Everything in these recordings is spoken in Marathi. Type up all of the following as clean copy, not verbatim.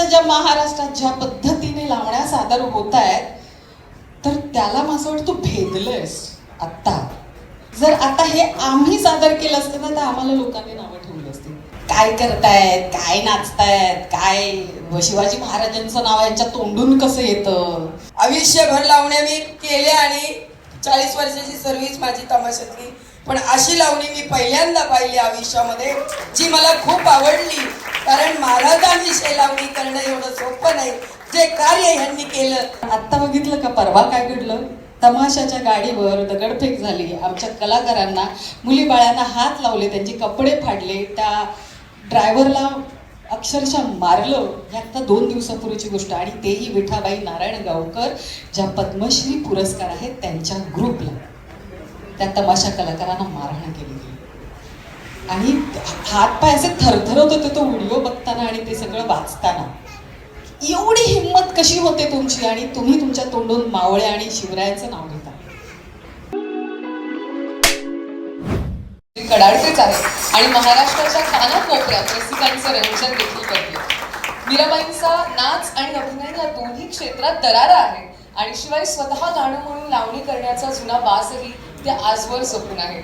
ज्या महाराष्ट्रात ज्या पद्धतीने लावण्या सादर होत आहेत, तर त्याला माझं वाटतं तू भेदलंयस आत्ता. जर आता हे आम्ही सादर केलं असतं ना, तर आम्हाला लोकांनी नावं ठेवली असती. काय करतायत, काय नाचतायत, काय शिवाजी महाराजांचं नाव यांच्या तोंडून कसं येतं. आयुष्यभर लावण्या मी केल्या आणि 40 वर्षाची सर्व्हिस माझी तमाशातली, पण अशी लावणी मी पहिल्यांदा पाहिली आयुष्यामध्ये, जी मला खूप आवडली. कारण महाराजांविषयी लावणी करणं एवढं सोपं नाही, जे कार्य ह्यांनी केलं. आत्ता बघितलं का परवा काय घडलं? तमाशाच्या गाडीवर दगडफेक झाली. आमच्या कलाकारांना, मुली बाळांना हात लावले, त्यांचे कपडे फाडले, त्या ड्रायव्हरला अक्षरशः मारलं. ही आत्ता 2 दिवसापूर्वीची गोष्ट. आणि तेही विठाबाई नारायण गावकर, ज्या पद्मश्री पुरस्कार आहेत त्यांच्या ग्रुपला, त्या तमाशा कलाकारांना मारहाण केली गेली. आणि हातपाय असे थरथरत होते तो व्हिडिओ बघताना आणि ते सगळं वाचताना. एवढी हिंमत कशी होते तुमची, आणि तुम्ही तुमच्या तोंडून मावळे आणि शिवरायांचं नाव घेता. कडाडतेच आहे आणि महाराष्ट्राच्या कानाकोपऱ्यात रसिकांचं रंजन देखील करते. मीराबाईंचा नाच आणि अभिनय या दोन्ही क्षेत्रात दरारा आहे आणि शिवाय स्वतः गाणं म्हणून लावणी करण्याचा जुना वासही त्या आजवर जपून आहेत.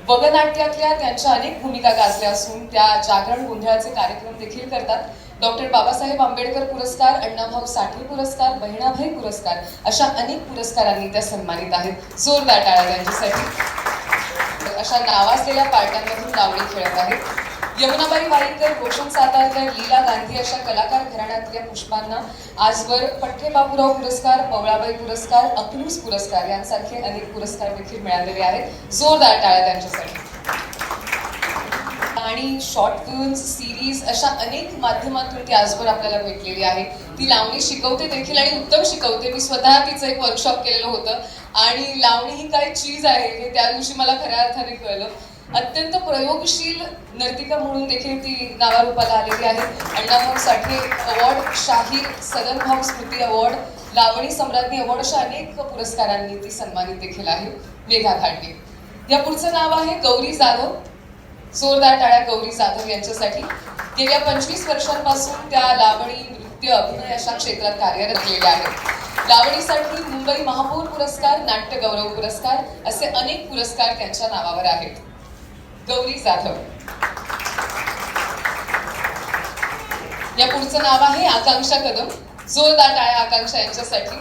वगनाट्यातल्या त्यांच्या अनेक भूमिका गाजल्या असून त्या जागरण गोंधळाचे कार्यक्रम देखील करतात. डॉक्टर बाबासाहेब आंबेडकर पुरस्कार, अण्णाभाऊ साठे पुरस्कार, बहिणाबाई पुरस्कार अशा अनेक पुरस्कारांनी त्या सन्मानित आहेत. जोरदार टाळ्या त्यांच्यासाठी. अशा नावाजलेल्या पार्ट्यांमधून लावणी खेळत आहेत. यमुनाबाई वाईकर, रोशन सातारकर, लीला गांधी अशा कलाकार घराण्यातल्या पुष्पांना आजवर पठ्ठे बापूराव पुरस्कार, पवळाबाई पुरस्कार, अकलूस पुरस्कार यांसारखे अनेक पुरस्कार देखील मिळालेले आहेत. जोरदार टाळ्या त्यांच्यासाठी. आणि शॉर्ट फिल्म्स, सिरीज अशा अनेक माध्यमातून ती आजवर आपल्याला भेटलेली आहे. ती लावणी शिकवते देखील आणि उत्तम शिकवते. मी स्वतः तिचं एक वर्कशॉप केलेलं होतं आणि लावणी ही काय चीज आहे हे त्या दिवशी मला खऱ्या अर्थाने कळलं. अत्यंत प्रयोगशील नर्तिका म्हणून देखील ती नावारूपाला आलेली आहे. अण्णाभाऊ साठे अवॉर्ड, शाहीर सदनभाऊ स्मृती अवॉर्ड, लावणी सम्राज्ञी अवॉर्ड अशा अनेक पुरस्कारांनी ती सन्मानित देखील आहे. मेघा खांडे. या पुढचं नाव आहे गौरी जाधव. जोरदार टाळ्या गौरी जाधव यांच्यासाठी. गेल्या 25 वर्षांपासून त्या लावणी, नृत्य, अभिनय अशा क्षेत्रात कार्यरत झालेल्या आहेत. लावणीसाठी मुंबई महापौर पुरस्कार, नाट्य गौरव पुरस्कार असे अनेक पुरस्कार त्यांच्या नावावर आहेत. गौरी जाधव. या पुढचं नाव आहे आकांक्षा कदम. जोरदार टाळ्या आकांक्षा यांच्यासाठी.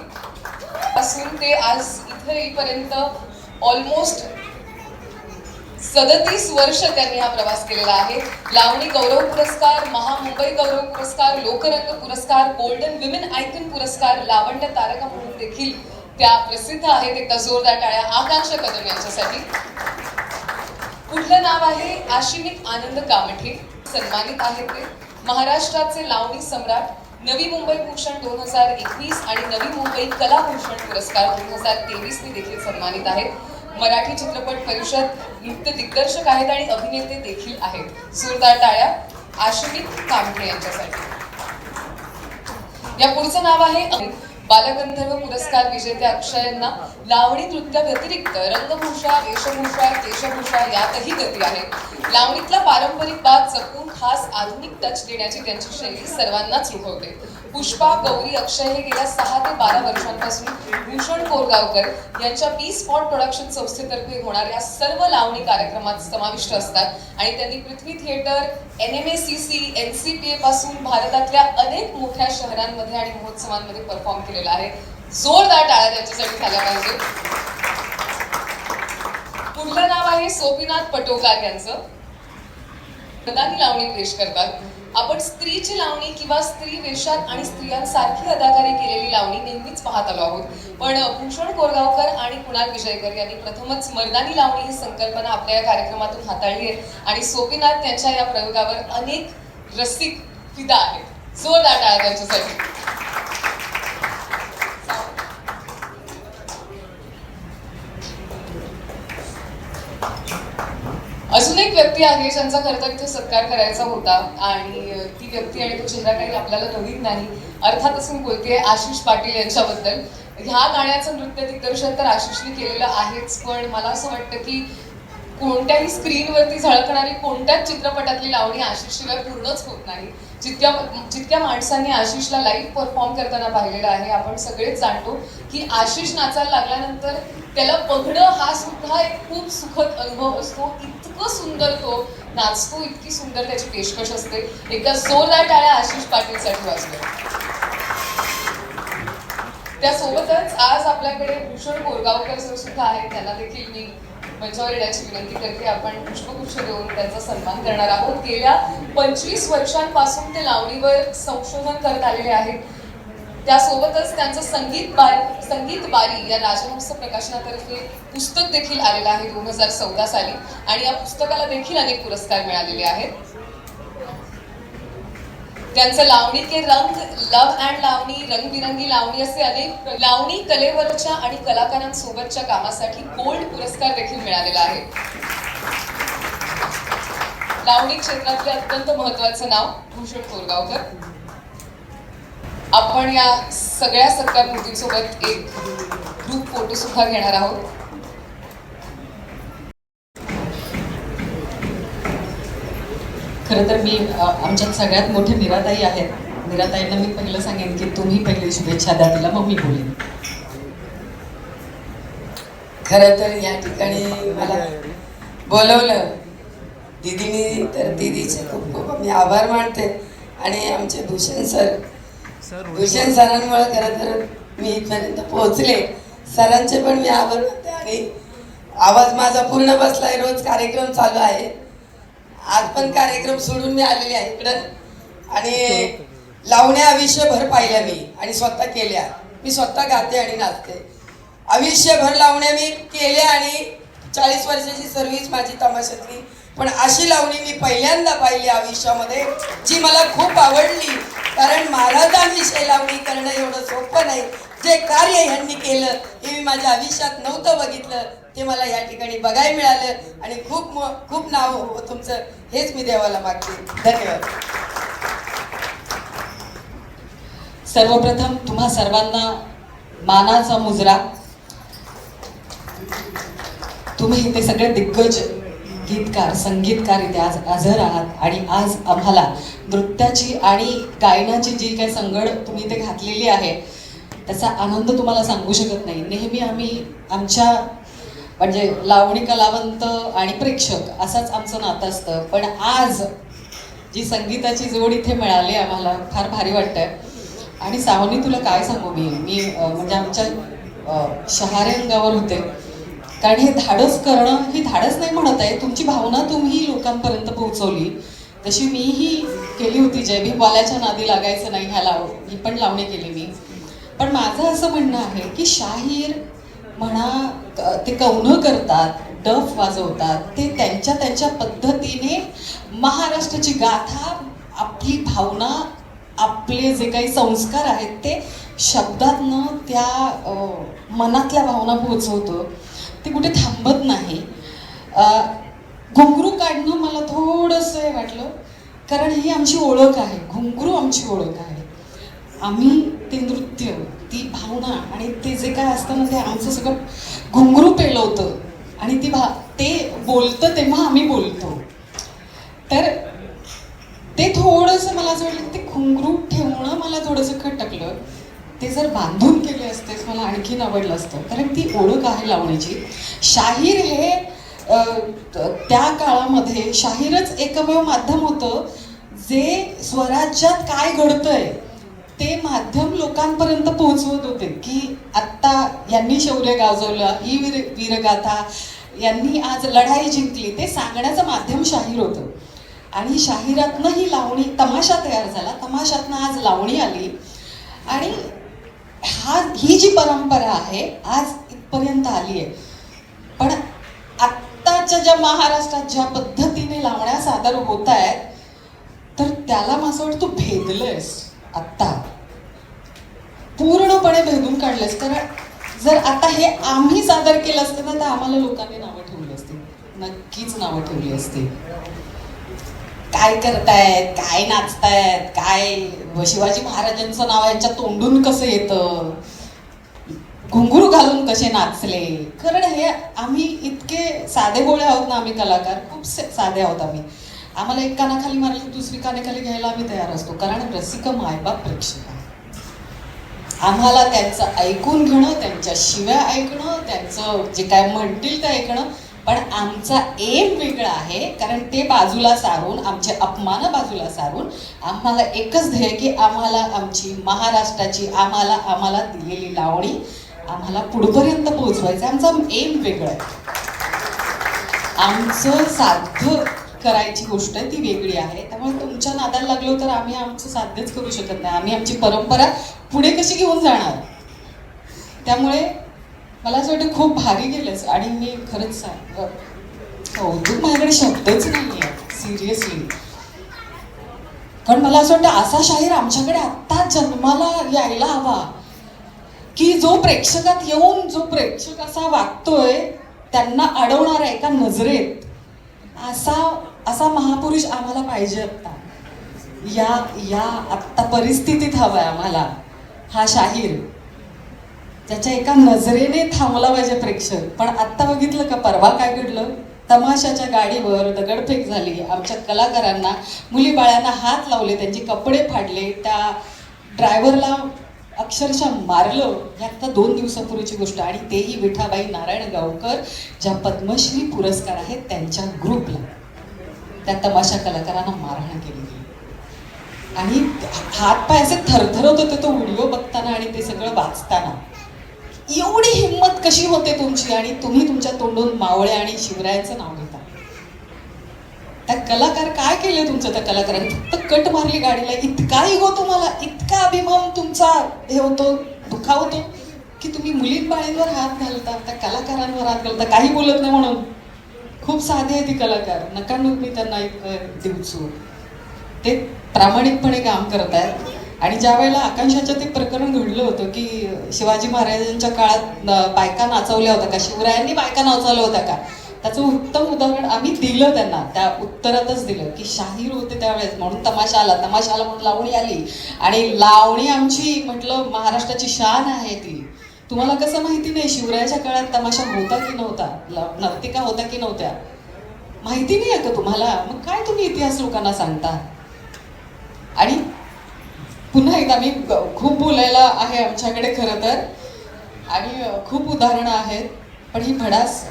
पासून ते आज इथे येईपर्यंत ऑलमोस्ट 37 वर्ष त्यांनी हा प्रवास केलेला आहे. लावणी गौरव पुरस्कार, महामुंबई गौरव पुरस्कार, लोकरंग पुरस्कार, गोल्डन विमेन आयकन पुरस्कार, लावण्य तारका म्हणून देखील त्या प्रसिद्ध आहेत. एक जोरदार टाळ्या आकांक्षा कदम यांच्यासाठी. पुढलं नाव आहे आशिमिक आनंद कामठे. सन्मानित आहेत ते. महाराष्ट्राचे लावणी सम्राट, नवी मुंबई भूषण 2021 आणि नवी मुंबई कला भूषण पुरस्कार 2023 ने देखील सन्मानित आहेत. मराठी चित्रपट परिषद नृत्य दिग्दर्शक आहेत आणि अभिनेते देखील आहेत. जोरदार टाळ्या आशिमिक कामठे यांच्यासाठी. या पुढचं नाव आहे बालगंधर्व पुरस्कार विजेते अक्षयांना लावणी नृत्या व्यतिरिक्त रंगभूषा, वेशभूषा, केशभूषा यातही गती आहे. लावणीतला पारंपरिक बाज जपून खास आधुनिक टच देण्याची त्यांची शैली सर्वांनाच लुभवते. पुष्पा, गौरी, अक्षय हे गेल्या 6 ते 12 वर्षांपासून भूषण कोरगावकर यांच्या बी स्पॉट प्रोडक्शन संस्थेतर्फे होणाऱ्या सर्व लावणी कार्यक्रमात समाविष्ट असतात आणि त्यांनी पृथ्वी थिएटर, NMACC, NCPA पासून भारतातल्या अनेक मोठ्या शहरांमध्ये आणि महोत्सवांमध्ये परफॉर्म केलेला आहे. जोरदार टाळ्या त्यांच्यासाठी झाल्या पाहिजे. पुढलं नाव आहे सोपीनाथ पटोकार यांचं. मर्दानी लावणी पेश करतात. आपण स्त्रीची लावणी किंवा स्त्री वेशात आणि स्त्रियांसारखी अदाकारी केलेली लावणी नेहमीच पाहत आलो आहोत, पण भूषण कोरगावकर आणि कुणाल विजयकर यांनी प्रथमच मर्दानी लावणी ही संकल्पना आपल्या या कार्यक्रमातून हाताळली आहे आणि सोपीनाथ त्यांच्या या प्रयोगावर अनेक रसिक फिदा आहेत. जोरदार टाळ्या त्यांच्यासाठी. अजून एक व्यक्ती आहे ज्यांचा खरं तर इथे सत्कार करायचा होता आणि ती व्यक्ती आणि तो चेहरा काही आपल्याला नवीन नाही. अर्थातच मी बोलते आशिष पाटील यांच्याबद्दल. ह्या गाण्याचं नृत्य दिग्दर्शन तर आशिषने केलेलं आहेच, पण मला असं वाटतं की कोणत्याही स्क्रीनवरती झळकणारी कोणत्याच चित्रपटातली लावणी आशिषशिवाय पूर्णच होत नाही. जितक्या माणसांनी आशिषला लाईव्ह परफॉर्म करताना पाहिलेलं आहे, आपण सगळेच जाणतो की आशिष नाचायला लागल्यानंतर त्याला बघणं हा सुद्धा एक खूप सुखद अनुभव असतो. इतकं सुंदर तो नाचतो, इतकी सुंदर त्याची पेशकश असते. एकदा जोरदार टाळ्या आशिष पाटीलसाठी वाजल्या. त्यासोबतच आज आपल्याकडे भूषण बोरगावकर सर सुद्धा आहेत. त्यांना देखील मी मंचावर येण्याची विनंती करते. आपण पुष्पगुच्छ देऊन त्यांचा सन्मान करणार आहोत. गेल्या 25 वर्षांपासून ते लावणीवर संशोधन करत आलेले आहेत. त्यासोबतच त्यांचं संगीत बारी या राजहंस प्रकाशनातर्फे पुस्तक देखील आलेलं आहे 2014 साली आणि या पुस्तकाला देखील अनेक पुरस्कार मिळालेले आहेत. त्यांचं लावणी के रंग, लव अँड लावणी, रंगबिरंगी लावणी असे अनेक लावणी कलेवरच्या आणि कलाकारांसोबतच्या कामासाठी गोल्ड पुरस्कार देखील मिळालेला आहे. लावणी क्षेत्रातले अत्यंत महत्त्वाचं नाव भूषण बोरगावकर. आपण या सगळ्या सत्कार मूर्तींसोबत एक ग्रुप फोटो सुद्धा घेणार आहोत. खरं तर मी आमच्यात सगळ्यात मोठे मीराताई आहेत. मीराताईंना मी पहिलं सांगेन की तुम्ही पहिले शुभेच्छा द्या तिला, मग मी बोलेन. खरं तर या ठिकाणी मला बोलवलं दीदीने, तर दीदीचे खूप खूप मी आभार मानते. आणि आमचे भूषण सरांमुळे खरं तर मी इथपर्यंत पोहोचले. सरांचे पण मी आभार मानते. आणि आवाज माझा पूर्ण बसलाय, रोज कार्यक्रम चालू आहे. आज पण कार्यक्रम सोडून मी आलेले आहे इकडं. आणि लावण्या आयुष्यभर पाहिल्या मी आणि स्वतः केल्या. मी स्वतः गाते आणि नाचते. आयुष्यभर लावण्या मी केल्या आणि 40 वर्षाची सर्व्हिस माझी तमाशातली. पण अशी लावणी मी पहिल्यांदा पाहिली आयुष्यामध्ये, जी मला खूप आवडली. कारण महाराजांविषयी लावणी करणं एवढं सोपं नाही. जे कार्य ह्यांनी केलं हे मी माझ्या आयुष्यात नव्हतं बघितलं, ते मला या ठिकाणी बघायला मिळालं. आणि खूप खूप नाव हो तुमचं, हेच मी देवाला मागते. धन्यवाद. सर्वप्रथम तुम्हा सर्वांना मानाचा मुजरा. तुम्ही इथे सगळे दिग्गज गीतकार, संगीतकार इथे आज हजर आहात. आणि आज आम्हाला नृत्याची आणि गायनाची जी काही संगड तुम्ही इथे घातलेली आहे, त्याचा आनंद तुम्हाला सांगू शकत नाही. नेहमी आम्ही आमच्या म्हणजे लावणी कलावंत आणि प्रेक्षक असाच आमचं नातं असतं. पण आज जी संगीताची जोड इथे मिळाली आम्हाला, फार भारी वाटतंय. आणि सावनी, तुला काय सांगू मी म्हणजे आमच्या शहारे अंगावर होते. कारण हे धाडस करणं, ही धाडस नाही म्हणत आहे, तुमची भावना तुम्ही लोकांपर्यंत पोहोचवली. तशी मीही केली होती. जय भीमवाल्याच्या नादी लागायचं नाही, ही पण लावणी केली मी. पण माझं असं म्हणणं आहे की शाहीर म्हणा, ते कौनं करतात, डफ वाजवतात, ते त्यांच्या पद्धतीने महाराष्ट्राची गाथा, आपली भावना, आपले जे काही संस्कार आहेत ते शब्दातनं त्या मनातल्या भावना पोहोचवतो. ते कुठे थांबत नाही. घुंगरू काढणं मला थोडंसं वाटलं, कारण ही आमची ओळख आहे. घुंगरू आमची ओळख आहे. आम्ही ते नृत्य, ती भावना आणि ते जे काय असतं ना, ते आमचं सगळं घुंगरू पेलवतं. आणि ते बोलतं तेव्हा आम्ही बोलतो. तर ते थोडंसं मला असं वाटलं, ते घुंगरू ठेवणं मला थोडंसं खटकलं. ते जर बांधून केले असतेच मला आणखीन आवडलं असतं. कारण ती ओळख आहे लावणीची. शाहीर हे त्या काळामध्ये शाहीरच एकमेव माध्यम होतं जे स्वराज्यात काय घडतंय ते माध्यम लोकांपर्यंत पोहोचवत होते. की आत्ता यांनी शौर्य गाजवलं, ही वीरगाथा, यांनी आज लढाई जिंकली, ते सांगण्याचं माध्यम शाहीर होतं. आणि शाहिरातनं ही लावणी, तमाशा तयार झाला. तमाशातनं आज लावणी आली. आणि ही जी परंपरा आहे आज इथपर्यंत आली आहे. पण आत्ताच्या ज्या महाराष्ट्रात ज्या पद्धतीने लावण्या सादर होत आहेत, तर त्याला मला असं वाटतं तू भेदलंयस. आत्ता पूर्णपणे भेदून काढलंयस. कारण जर आता हे आम्ही सादर केलं असतं ना, तर आम्हाला लोकांनी नावं ठेवली असती, नक्कीच नावं ठेवली असती. काय करतायत, काय नाचतायत, काय शिवाजी महाराजांचं नाव यांच्या तोंडून कसं येतं, घुंगरू घालून कसे नाचले. कारण हे आम्ही इतके साधे भोळे आहोत ना, आम्ही कलाकार खूप साधे आहोत. आम्हाला एक कानाखाली मारली दुसरी कानाखाली घ्यायला आम्ही तयार असतो, कारण रसिक मायबाप प्रेक्षक आहे. आम्हाला त्यांचं ऐकून घेणं, त्यांच्या शिव्या ऐकणं, त्यांचं जे काय म्हणतील ते ऐकणं, पण आमचा एम वेगळा आहे. कारण ते बाजूला सारून, आमचे अपमान बाजूला सारून आम्हाला एकच ध्येय की आम्हाला आमची महाराष्ट्राची आम्हाला दिलेली लावणी आम्हाला पुढपर्यंत पोहोचवायचं. आमचा एम वेगळा आहे. आमचं साध्य करायची गोष्ट आहे ती वेगळी आहे. त्यामुळे तुमच्या नादाला लागलो तर आम्ही आमचं साध्यच करू शकत नाही. आम्ही आमची परंपरा पुढे कशी घेऊन जाणार. त्यामुळे मला असं वाटतं खूप भारी गेलंच. आणि मी खरंच कौतुक, माझ्याकडे शब्दच नाही आहे सिरियसली. कारण मला असं वाटतं असा शाहीर आमच्याकडे आत्ता जन्माला यायला हवा की जो प्रेक्षकात येऊन जो प्रेक्षक असा वागतोय त्यांना अडवणारा एका नजरेत असा महापुरुष आम्हाला पाहिजे. या आत्ता परिस्थितीत हवाय आम्हाला हा शाहीर, त्याच्या एका नजरेने थांबला पाहिजे प्रेक्षक. पण आत्ता बघितलं का परवा काय घडलं. तमाशाच्या गाडीवर दगडफेक झाली. आमच्या कलाकारांना, मुली बाळांना हात लावले, त्यांचे कपडे फाडले, त्या ड्रायव्हरला अक्षरशः मारलं. ही आत्ता 2 दिवसापूर्वीची गोष्ट. आणि तेही विठाबाई नारायण गावकर ज्या पद्मश्री पुरस्कार आहेत त्यांच्या ग्रुपला, त्या तमाशा कलाकारांना मारहाण केली गेली. आणि हातपाय असे थरथरत होते तो व्हिडिओ बघताना आणि ते सगळं वाचताना. एवढी हिंमत कशी होते तुमची. आणि तुम्ही तुमच्या तोंडून मावळे आणि शिवरायांचं नाव घेता. त्या कलाकार काय केलं तुमचं. त्या कलाकारांनी फक्त कट मारली गाडीला. इतका इगो तुम्हाला, इतका अभिमान तुमचा हे होतो, दुखावतो की तुम्ही मुलींबाळींवर हात घालता, त्या कलाकारांवर हात घालता, काही बोलत नाही म्हणून. खूप साधे आहे ती कलाकार, नका मी त्यांना एक दिवसू. ते प्रामाणिकपणे काम करत आहेत. आणि ज्या वेळेला आकांक्षाचं ते प्रकरण घडलं होतं की शिवाजी महाराजांच्या काळात बायका नाचवल्या होत्या का, शिवरायांनी बायका नाचवल्या होत्या का, त्याचं उत्तम उदाहरण आम्ही दिलं त्यांना. त्या उत्तरातच दिलं की शाहीर होते त्यावेळेस म्हणून तमाशा आला म्हणून लावणी आली. आणि लावणी आमची म्हटलं महाराष्ट्राची शान आहे ती. तुम्हाला कसं माहिती नाही शिवरायाच्या काळात तमाशा होता की नव्हता, नर्तिका होता की नव्हत्या, माहिती नाही आहे का तुम्हाला. मग काय तुम्ही इतिहास लोकांना सांगता. आणि पुन्हा एकदा मी खूप बोलायला आहे आमच्याकडे खरं तर, आणि खूप उदाहरणं आहेत, पण ही भडास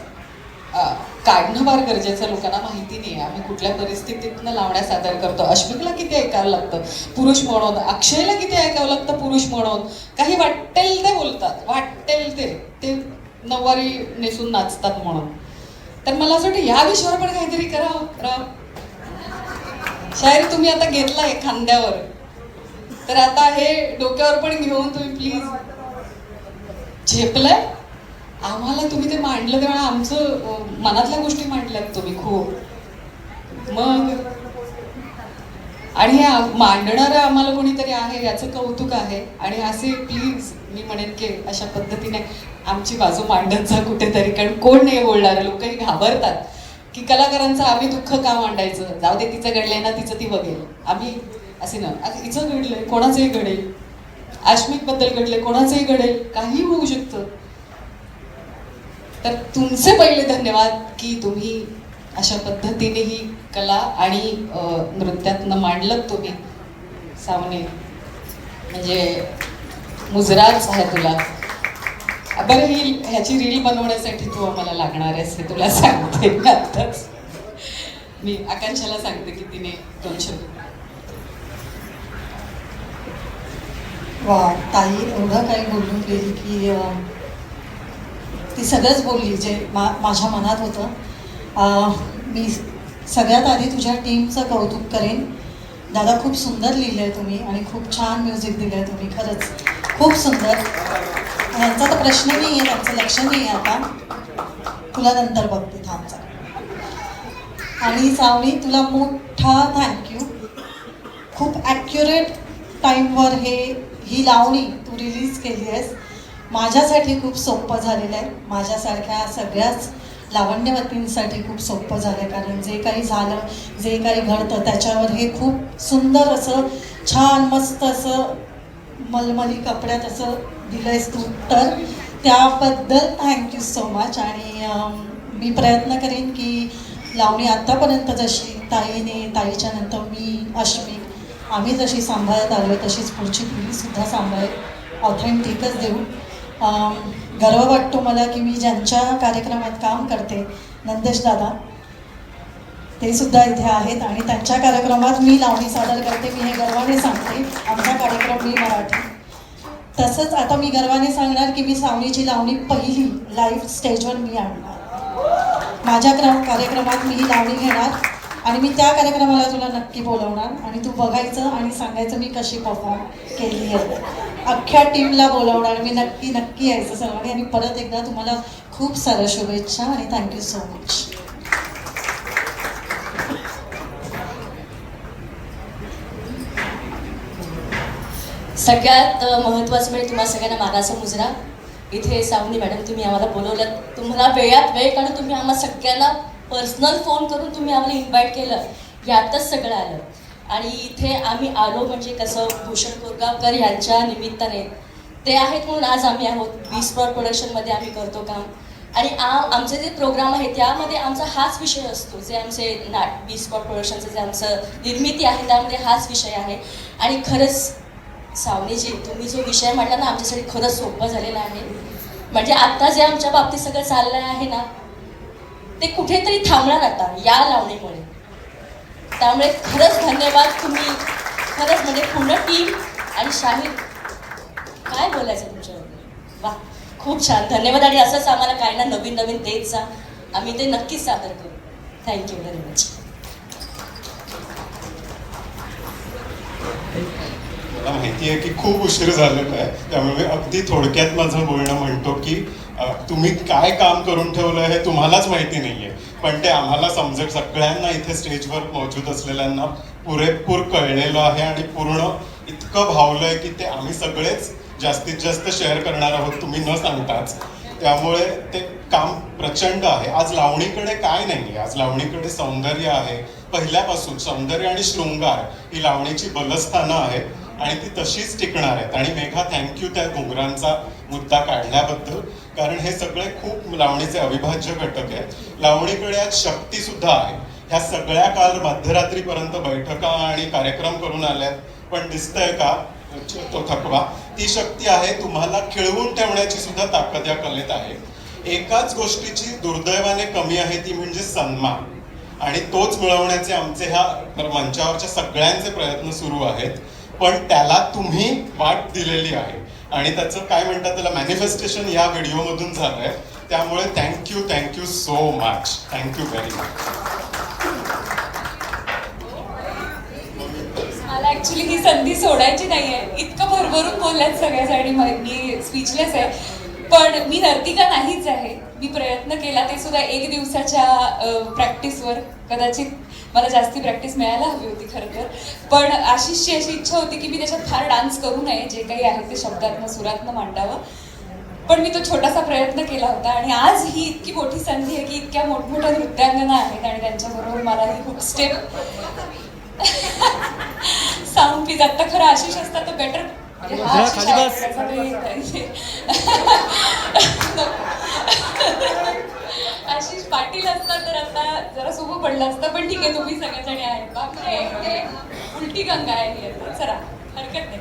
काढणं फार गरजेचं. लोकांना माहिती नाही आहे आम्ही कुठल्या परिस्थितीतनं लावण्या सादर करतो. अश्विकला किती ऐकावं लागतं पुरुष म्हणून, अक्षयला किती ऐकावं लागतं पुरुष म्हणून. काही वाटेल ते बोलतात, वाटेल ते नऊवारी नेसून नाचतात म्हणून. तर मला असं वाटतं या विषयावर पण काहीतरी करा. शाहीर तुम्ही आता घेतलाय खांद्यावर, तर आता हे डोक्यावर पण घेऊन तुम्ही प्लीज. झेपलंय आम्हाला तुम्ही ते मांडलं तेव्हा आमचं मनातल्या गोष्टी मांडल्यात तुम्ही खूप. मग आणि हे मांडणारं आम्हाला कोणीतरी आहे याचं कौतुक आहे. आणि असे प्लीज मी म्हणेन की अशा पद्धतीने आमची बाजू मांडत जा कुठेतरी. कारण कोण नाही बोलणार, लोकही घाबरतात की कलाकारांचं आम्ही दुःख का मांडायचं, जाऊ दे तिचं घडलंय ना तिचं ती बघेल. आम्ही असे ना, आता हिचं घडलंय कोणाचंही घडेल, आश्मिक बद्दल घडलंय कोणाचंही घडेल, काही होऊ शकतं. तर तुमचे पहिले धन्यवाद की तुम्ही अशा पद्धतीने ही कला आणि नृत्यातनं मांडलं तुम्ही. सावने म्हणजे मुजराच आहे तुला. बरं ह्याची रील बनवण्यासाठी तू आम्हाला लागणार आहेस हे तुला सांगते आत्ताच. मी आकांक्षाला सांगते की तिने 2 शब्द. वा ताई एवढं काही बोलून गेली की ती सगळंच बोलली जे माझ्या मनात होतं. मी सगळ्यात आधी तुझ्या टीमचं कौतुक करेन. दादा खूप सुंदर लिहिलं आहे तुम्ही आणि खूप छान म्युझिक दिलं आहे तुम्ही, खरंच खूप सुंदर. यांचा तर प्रश्न नाही आहे, त्यांचं लक्ष नाही आहे आता. तुला नंतर बघते थांबचा. आणि सावनी तुला मोठा थँक्यू. खूप ॲक्युरेट टाईमवर ही लावणी तू रिलीज केली आहेस. माझ्यासाठी खूप सोपं झालेलं आहे, माझ्यासारख्या सगळ्याच लावण्यवतींसाठी खूप सोपं झालं. कारण जे काही झालं, जे काही घडतं त्याच्यावर हे खूप सुंदर असं छान मस्त असं मलमली कपड्यात असं दिलंयस तू. तर त्याबद्दल थँक्यू सो मच. आणि मी प्रयत्न करेन की लावणी आत्तापर्यंत जशी ताईच्या नंतर मी अश्विक आम्ही जशी सांभाळत आलो तशीच पुढची पिढीसुद्धा सांभाळेल, ऑथेंटिकच देऊ. गर्व वाटतो मला की मी ज्यांच्या कार्यक्रमात काम करते, नंदेश दादा ते सुद्धा इथे आहेत आणि त्यांच्या कार्यक्रमात मी लावणी सादर करते. मी हे गर्वाने सांगते, आमचा कार्यक्रम मी मराठी. तसंच आता मी गर्वाने सांगणार की मी सावनीची लावणी पहिली लाईव्ह स्टेजवर मी आणणार. माझ्या कार्यक्रमात मी ही लावणी घेणार आणि मी त्या कार्यक्रमाला तुला नक्की बोलवणार आणि तू बघायचं आणि सांगायचं मी कशी परफॉर्म केली आहे. अख्ख्या टीमला बोलवणार मी, नक्की यायचं सर्वांनी. आणि परत एकदा तुम्हाला खूप साऱ्या शुभेच्छा आणि थँक्यू सो मच. सगळ्यात महत्त्वाचं म्हणजे तुम्हाला सगळ्यांना मागाचा मुजरा. इथे सावनी मॅडम तुम्ही आम्हाला बोलवलं, तुम्हाला वेळात वेळ काढून तुम्ही आम्हाला सगळ्यांना पर्सनल फोन करून तुम्ही आम्हाला इन्व्हाइट केलं, यातच सगळं आलं. आणि इथे आम्ही आलो म्हणजे कसं भूषण कोरगावकर यांच्या निमित्ताने ते आहेत म्हणून आज आम्ही आहोत. बी स्पॉट प्रोडक्शनमध्ये आम्ही करतो काम आणि आमचे जे प्रोग्राम आहे त्यामध्ये आमचा हाच विषय असतो. जे आमचे बी स्पॉट प्रोडक्शनचं जे आमचं निर्मिती आहे त्यामध्ये हाच विषय आहे. आणि खरंच सावनीजी तुम्ही जो विषय म्हटला ना आमच्यासाठी खरंच सोपं झालेलं आहे. म्हणजे आत्ता जे आमच्या बाबतीत सगळं चाललं आहे ना ते कुठेतरी थांबणार आता या लावणीमुळे. त्यामुळे खरंच धन्यवाद तुम्ही, खरंच म्हणजे पूर्ण टीम आणि शाहीर काय बोलायचं तुमच्याबरोबर. वा खूप छान, धन्यवाद. आणि असंच आम्हाला काय ना नवीन नवीन देत जा, आम्ही ते नक्कीच सादर करू. Thank you very much. मला माहिती आहे की खूप उशीर झालेला आहे, त्यामुळे मी अगदी थोडक्यात माझं बोलणं म्हणतो की तुम्ही काय काम करून ठेवलं हे तुम्हालाच माहिती नाही आहे, पण ते आम्हाला समजेल. सगळ्यांना इथे स्टेजवर मौजूद असलेल्यांना पुरेपूर कळलेलं आहे आणि पूर्ण इतकं भावलं आहे की ते आम्ही सगळेच जास्तीत जास्त शेअर करणार आहोत तुम्ही न सांगताच. त्यामुळे ते काम प्रचंड आहे. आज लावणीकडे काय नाही आहे, आज लावणीकडे सौंदर्य आहे. पहिल्यापासून सौंदर्य आणि शृंगार ही लावणीची बलस्थानं आहेत आणि ती तशीच टिकणार आहेत. आणि मेघा थँक्यू त्या घुंगरांचा मुद्दा काढल्याबद्दल, कारण हे सगळे खूप लावणीचे अविभाज्य घटक आहेत. लावणीकडे आज शक्ती सुद्धा आहे. ह्या सगळ्या काल मध्यरात्रीपर्यंत बैठका आणि कार्यक्रम करून आल्यात, पण दिसतंय का तो थकवा? ती शक्ती आहे. तुम्हाला खिळवून ठेवण्याची सुद्धा ताकद या कलेत आहे. एकाच गोष्टीची दुर्दैवाने कमी आहे, ती म्हणजे सन्मान. आणि तोच मिळवण्याचे आमचे ह्या मंचावरच्या सगळ्यांचे प्रयत्न सुरू आहेत, पण त्याला तुम्ही वाट दिलेली आहे आणि त्याचं काय म्हणतात त्याला मॅनिफेस्टेशन या व्हिडिओमधून झालंय. त्यामुळे thank you so much. Thank you very much. मला ॲक्च्युली ही संधी सोडायची नाही आहे. इतकं भरभरून बोलल्यात सगळ्यासाठी मी स्पीचलेस आहे. पण मी नर्तिका नाहीच आहे. मी प्रयत्न केला ते सुद्धा 1 दिवसाच्या प्रॅक्टिसवर. कदाचित मला जास्ती प्रॅक्टिस मिळायला हवी होती खरं तर. पण आशिषची अशी इच्छा होती की मी त्याच्यात फार डान्स करू नये, जे काही आहे ते शब्दातनं सुरातनं मांडावं. पण मी तो छोटासा प्रयत्न केला होता आणि आज ही इतकी मोठी संधी आहे की इतक्या मोठमोठ्या नृत्यांगना आहेत आणि त्यांच्याबरोबर मला ही खूप स्टेप साऊंड प्लीज. आत्ता खरं आशिष असता तर बेटर. आशिष पाटील असता तर आता जरा सोपं पडलं असतं, पण ठीक आहे तुम्ही सगळ्याजणी आहेत. बापरे उलटी गंगा आहे ही आता. चला हरकत नाही.